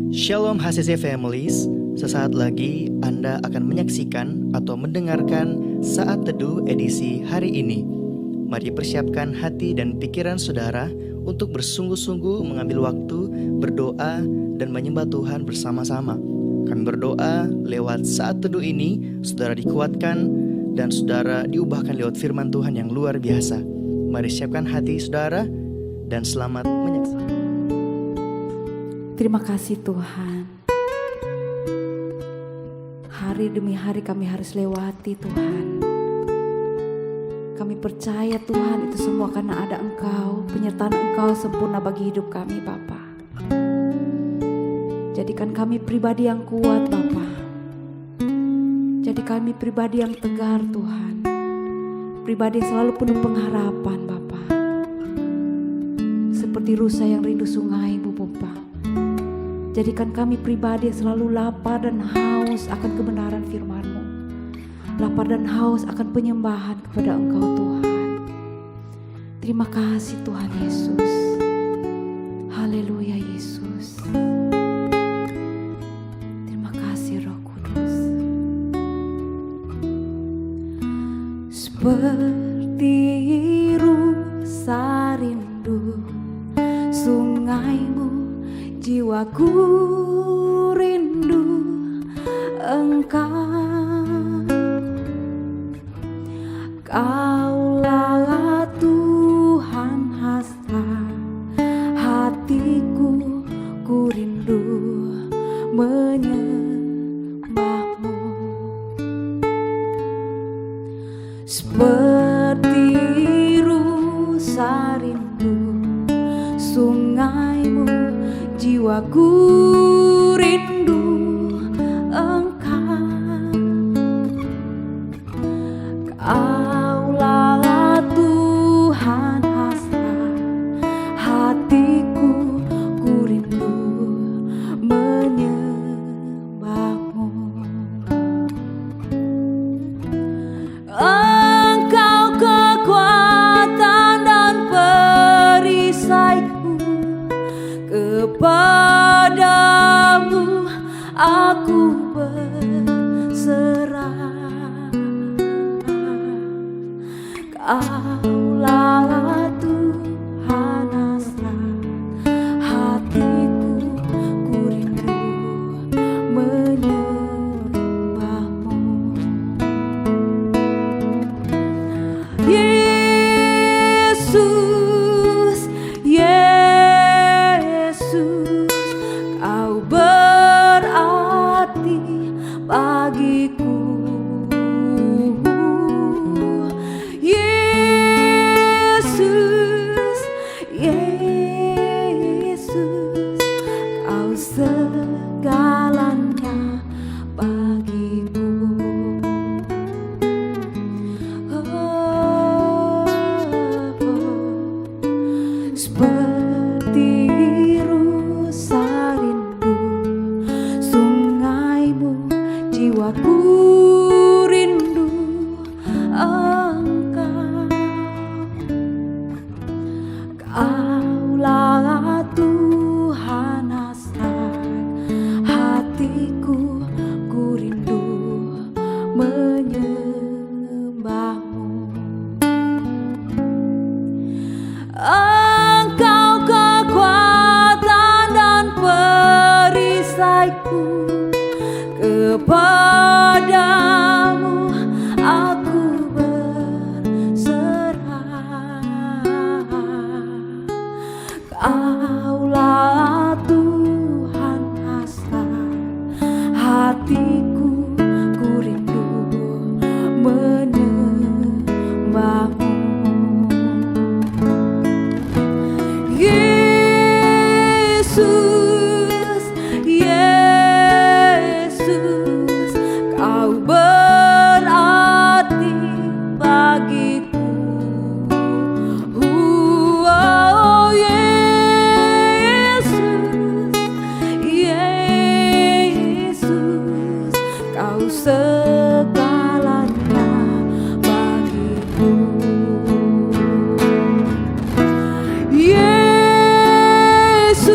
Shalom HCC Families, sesaat lagi Anda akan menyaksikan atau mendengarkan Saat Teduh edisi hari ini. Mari persiapkan hati dan pikiran saudara untuk bersungguh-sungguh mengambil waktu, berdoa, dan menyembah Tuhan bersama-sama. Kami berdoa lewat Saat Teduh ini, saudara dikuatkan dan saudara diubahkan lewat firman Tuhan yang luar biasa. Mari siapkan hati saudara dan selamat menyaksikan. Terima kasih Tuhan. Hari demi hari kami harus lewati Tuhan. Kami percaya Tuhan itu semua karena ada Engkau, penyertaan Engkau sempurna bagi hidup kami Bapa. Jadikan kami pribadi yang kuat Bapa. Jadi kami pribadi yang tegar Tuhan. Pribadi yang selalu penuh pengharapan Bapa. Seperti rusa yang rindu sungai-Mu Bapa. Jadikan kami pribadi yang selalu lapar dan haus akan kebenaran firman-Mu. Lapar dan haus akan penyembahan kepada Engkau Tuhan. Terima kasih Tuhan Yesus. Haleluya Yesus. Terima kasih Roh Kudus. Seperti rusa rindu sungai-Mu, jiwaku rindu Engkau. Kaulah Tuhan hasrat hatiku, ku rindu menyembah-Mu. Seperti rusa rindu sungai-Mu, jiwaku rindu Engkau. Kaulah Tuhan hasrat hatiku, ku rindu menyembah-Mu. Engkau kekuatan dan perisaiku, kepadamu aku berserah. Kaulah Tuhan hasrat hatiku, ku rindu menyembah-Mu. Yesus, Yesus, Kau berarti bagiku. Yesus, Yesus, Kau segalanya bagiku. Seperti rusa rindu sungai-Mu, jiwaku rindu Engkau. Kaulah Tuhan hasrat hatiku, ku rindu menyembah-Mu. Engkau kekuatan dan perisaiku, kepadamu aku berserah. Kaulah Tuhan hasrat hatiku, ku rindu menyembah-Mu. Yesus, Yesus, Kau berarti bagiku. Oh, Yesus, Yesus, Kau segalanya bagiku. Yesus,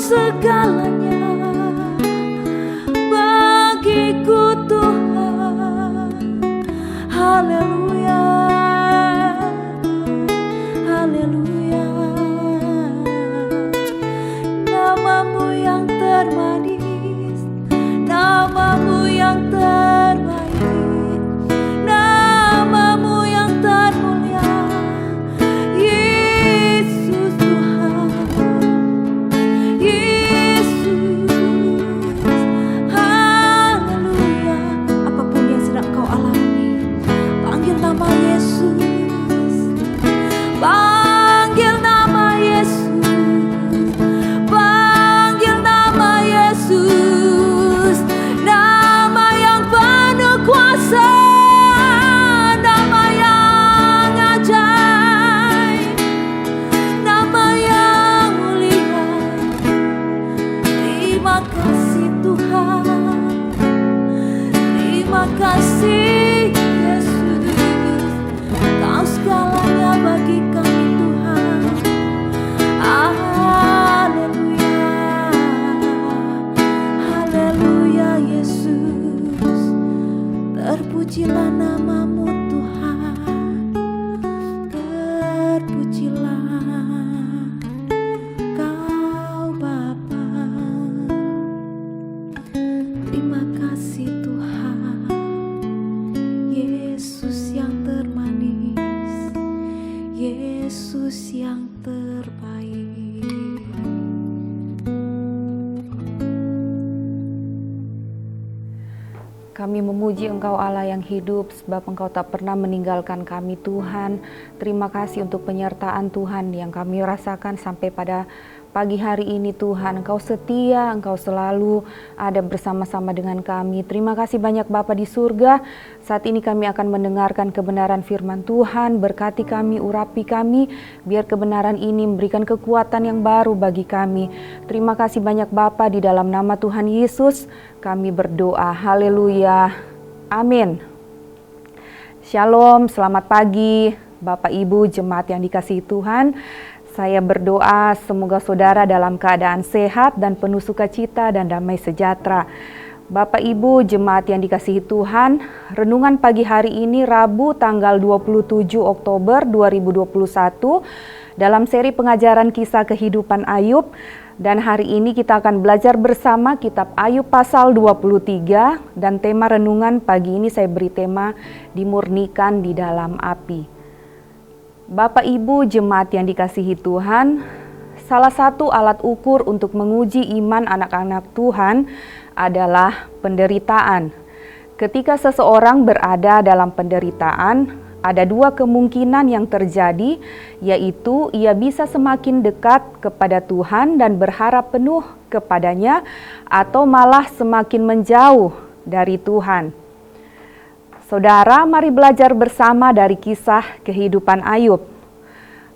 segalanya bagiku Tuhan. Haleluya, haleluya. Namamu yang termanis, namamu yang terbaik, namamu yang termulia, Yesus Tuhan, Yesus. Haleluya. Apapun yang sedang kau alami, panggil nama Yesus, panggil nama Yesus, panggil nama Yesus. Nama yang penuh kuasa, nama yang ajaib, nama yang mulia. Terima kasih Tuhan, terima kasih Yesus. Kau segalanya bagi kami Tuhan. Haleluya, haleluya Yesus. Terpujilah namamu Tuhan, terpujilah Kau Bapa. Terima kasih Tuhan, Yesus yang termanis, Yesus yang terbaik. Kami memuji Engkau Allah yang hidup, sebab Engkau tak pernah meninggalkan kami Tuhan. Terima kasih untuk penyertaan Tuhan yang kami rasakan sampai pada pagi hari ini Tuhan. Engkau setia, Engkau selalu ada bersama-sama dengan kami. Terima kasih banyak Bapa di surga. Saat ini kami akan mendengarkan kebenaran firman Tuhan. Berkati kami, urapi kami, biar kebenaran ini memberikan kekuatan yang baru bagi kami. Terima kasih banyak Bapa, di dalam nama Tuhan Yesus kami berdoa. Haleluya. Amin. Shalom, selamat pagi Bapak Ibu jemaat yang dikasihi Tuhan. Saya berdoa semoga saudara dalam keadaan sehat dan penuh sukacita dan damai sejahtera. Bapak Ibu jemaat yang dikasihi Tuhan, renungan pagi hari ini Rabu tanggal 27 Oktober 2021 dalam seri pengajaran kisah kehidupan Ayub. Dan hari ini kita akan belajar bersama kitab Ayub pasal 23 dan tema renungan pagi ini saya beri tema dimurnikan di dalam api. Bapak Ibu jemaat yang dikasihi Tuhan, salah satu alat ukur untuk menguji iman anak-anak Tuhan adalah penderitaan. Ketika seseorang berada dalam penderitaan, ada dua kemungkinan yang terjadi, yaitu ia bisa semakin dekat kepada Tuhan dan berharap penuh kepadanya, atau malah semakin menjauh dari Tuhan. Saudara, mari belajar bersama dari kisah kehidupan Ayub.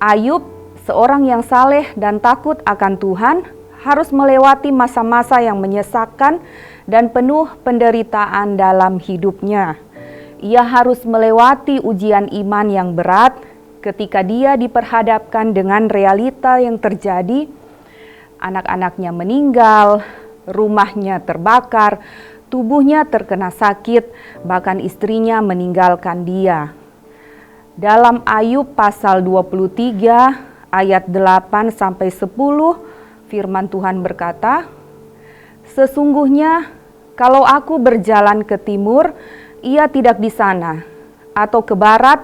Ayub, seorang yang saleh dan takut akan Tuhan, harus melewati masa-masa yang menyesakkan dan penuh penderitaan dalam hidupnya. Ia harus melewati ujian iman yang berat ketika dia diperhadapkan dengan realita yang terjadi. Anak-anaknya meninggal, rumahnya terbakar, tubuhnya terkena sakit, bahkan istrinya meninggalkan dia. Dalam Ayub pasal 23 ayat 8-10, firman Tuhan berkata, "Sesungguhnya kalau aku berjalan ke timur, ia tidak di sana, atau ke barat,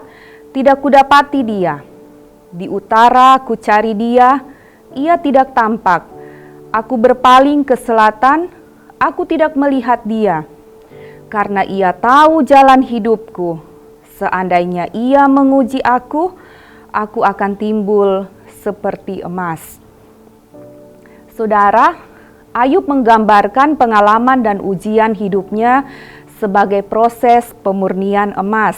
tidak kudapati dia. Di utara ku cari dia, ia tidak tampak. Aku berpaling ke selatan, aku tidak melihat dia. Karena ia tahu jalan hidupku, seandainya ia menguji aku akan timbul seperti emas." Saudara, Ayub menggambarkan pengalaman dan ujian hidupnya sebagai proses pemurnian emas.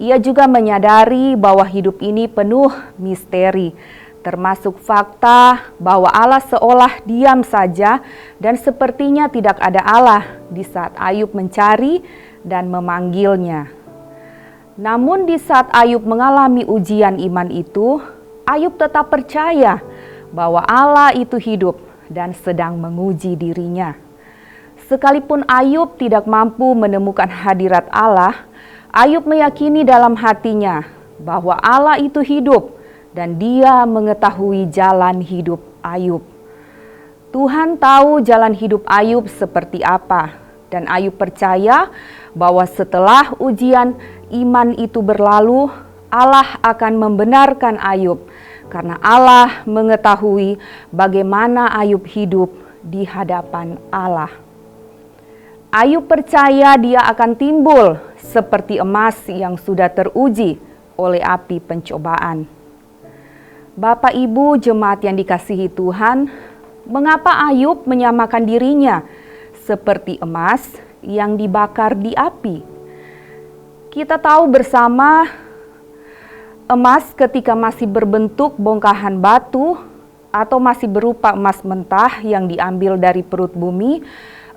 Ia juga menyadari bahwa hidup ini penuh misteri, termasuk fakta bahwa Allah seolah diam saja dan sepertinya tidak ada Allah di saat Ayub mencari dan memanggilnya. Namun di saat Ayub mengalami ujian iman itu, Ayub tetap percaya bahwa Allah itu hidup dan sedang menguji dirinya. Sekalipun Ayub tidak mampu menemukan hadirat Allah, Ayub meyakini dalam hatinya bahwa Allah itu hidup dan Dia mengetahui jalan hidup Ayub. Tuhan tahu jalan hidup Ayub seperti apa, dan Ayub percaya bahwa setelah ujian iman itu berlalu, Allah akan membenarkan Ayub karena Allah mengetahui bagaimana Ayub hidup di hadapan Allah. Ayub percaya dia akan timbul seperti emas yang sudah teruji oleh api pencobaan. Bapak Ibu jemaat yang dikasihi Tuhan, mengapa Ayub menyamakan dirinya seperti emas yang dibakar di api? Kita tahu bersama emas ketika masih berbentuk bongkahan batu atau masih berupa emas mentah yang diambil dari perut bumi,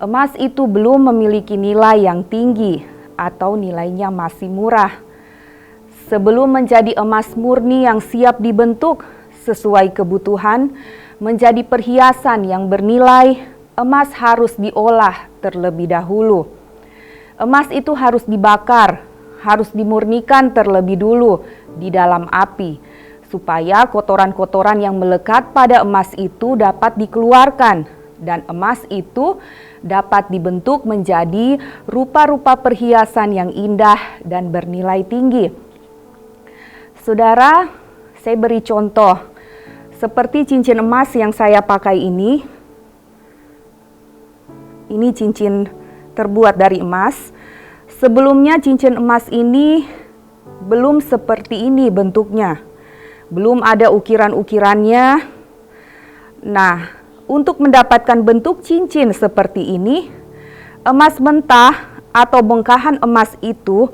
emas itu belum memiliki nilai yang tinggi atau nilainya masih murah. Sebelum menjadi emas murni yang siap dibentuk sesuai kebutuhan, menjadi perhiasan yang bernilai, emas harus diolah terlebih dahulu. Emas itu harus dibakar, harus dimurnikan terlebih dulu di dalam api, supaya kotoran-kotoran yang melekat pada emas itu dapat dikeluarkan, dan emas itu dapat dibentuk menjadi rupa-rupa perhiasan yang indah dan bernilai tinggi. Saudara, saya beri contoh, seperti cincin emas yang saya pakai ini. Ini cincin terbuat dari emas. Sebelumnya cincin emas ini belum seperti ini bentuknya. Belum ada ukiran-ukirannya. Nah, untuk mendapatkan bentuk cincin seperti ini, emas mentah atau bongkahan emas itu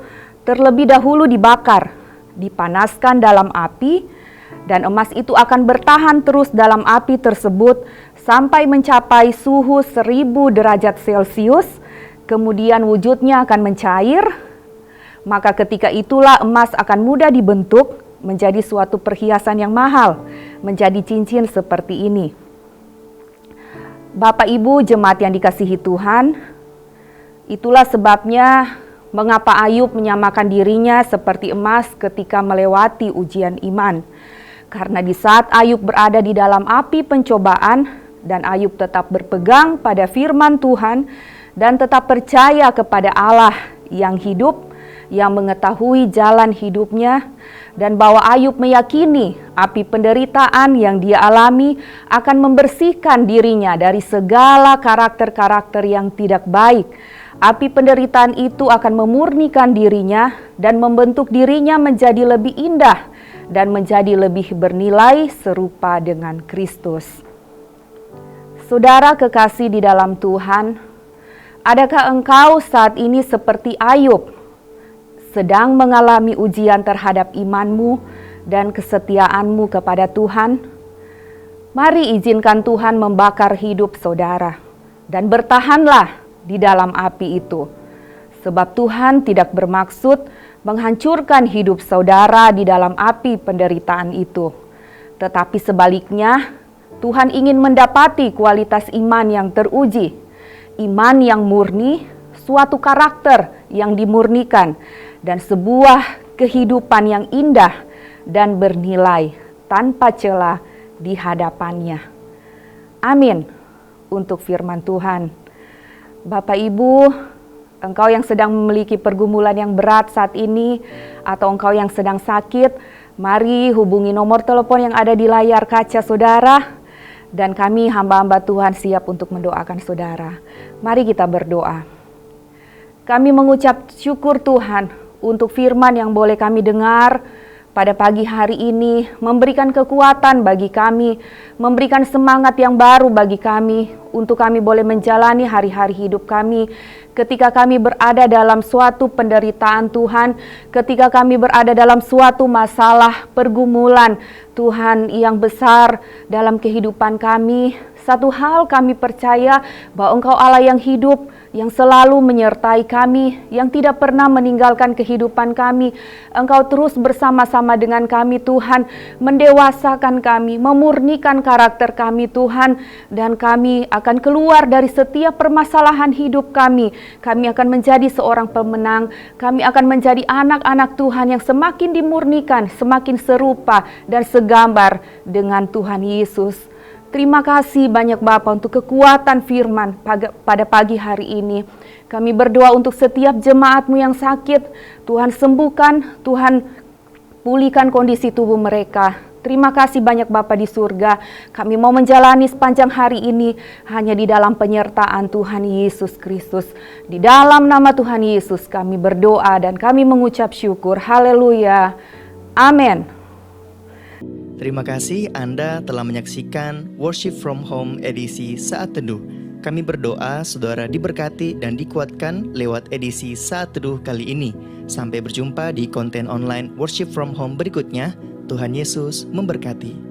terlebih dahulu dibakar, dipanaskan dalam api, dan emas itu akan bertahan terus dalam api tersebut sampai mencapai suhu 1000 derajat Celcius, kemudian wujudnya akan mencair, maka ketika itulah emas akan mudah dibentuk menjadi suatu perhiasan yang mahal, menjadi cincin seperti ini. Bapak Ibu jemaat yang dikasihi Tuhan, itulah sebabnya mengapa Ayub menyamakan dirinya seperti emas ketika melewati ujian iman. Karena di saat Ayub berada di dalam api pencobaan dan Ayub tetap berpegang pada firman Tuhan dan tetap percaya kepada Allah yang hidup, yang mengetahui jalan hidupnya, dan bahwa Ayub meyakini api penderitaan yang dia alami akan membersihkan dirinya dari segala karakter-karakter yang tidak baik. Api penderitaan itu akan memurnikan dirinya dan membentuk dirinya menjadi lebih indah dan menjadi lebih bernilai serupa dengan Kristus. Saudara kekasih di dalam Tuhan, adakah engkau saat ini seperti Ayub, sedang mengalami ujian terhadap imanmu dan kesetiaanmu kepada Tuhan? Mari izinkan Tuhan membakar hidup saudara dan bertahanlah di dalam api itu. Sebab Tuhan tidak bermaksud menghancurkan hidup saudara di dalam api penderitaan itu. Tetapi sebaliknya, Tuhan ingin mendapati kualitas iman yang teruji, iman yang murni, suatu karakter yang dimurnikan, dan sebuah kehidupan yang indah dan bernilai tanpa celah di hadapannya. Amin untuk firman Tuhan. Bapak Ibu, engkau yang sedang memiliki pergumulan yang berat saat ini, atau engkau yang sedang sakit, mari hubungi nomor telepon yang ada di layar kaca saudara, dan kami hamba-hamba Tuhan siap untuk mendoakan saudara. Mari kita berdoa. Kami mengucap syukur Tuhan untuk firman yang boleh kami dengar pada pagi hari ini, memberikan kekuatan bagi kami, memberikan semangat yang baru bagi kami, untuk kami boleh menjalani hari-hari hidup kami, ketika kami berada dalam suatu penderitaan Tuhan, ketika kami berada dalam suatu masalah, pergumulan Tuhan yang besar dalam kehidupan kami. Satu hal kami percaya bahwa Engkau Allah yang hidup, yang selalu menyertai kami, yang tidak pernah meninggalkan kehidupan kami. Engkau terus bersama-sama dengan kami Tuhan, mendewasakan kami, memurnikan karakter kami Tuhan, dan kami akan keluar dari setiap permasalahan hidup kami. Kami akan menjadi seorang pemenang, kami akan menjadi anak-anak Tuhan yang semakin dimurnikan, semakin serupa dan segambar dengan Tuhan Yesus. Terima kasih banyak Bapa untuk kekuatan firman pada pagi hari ini. Kami berdoa untuk setiap jemaat-Mu yang sakit. Tuhan sembuhkan, Tuhan pulihkan kondisi tubuh mereka. Terima kasih banyak Bapa di surga. Kami mau menjalani sepanjang hari ini hanya di dalam penyertaan Tuhan Yesus Kristus. Di dalam nama Tuhan Yesus kami berdoa dan kami mengucap syukur. Haleluya. Amin. Terima kasih Anda telah menyaksikan Worship from Home edisi Saat Teduh. Kami berdoa saudara diberkati dan dikuatkan lewat edisi Saat Teduh kali ini. Sampai berjumpa di konten online Worship from Home berikutnya. Tuhan Yesus memberkati.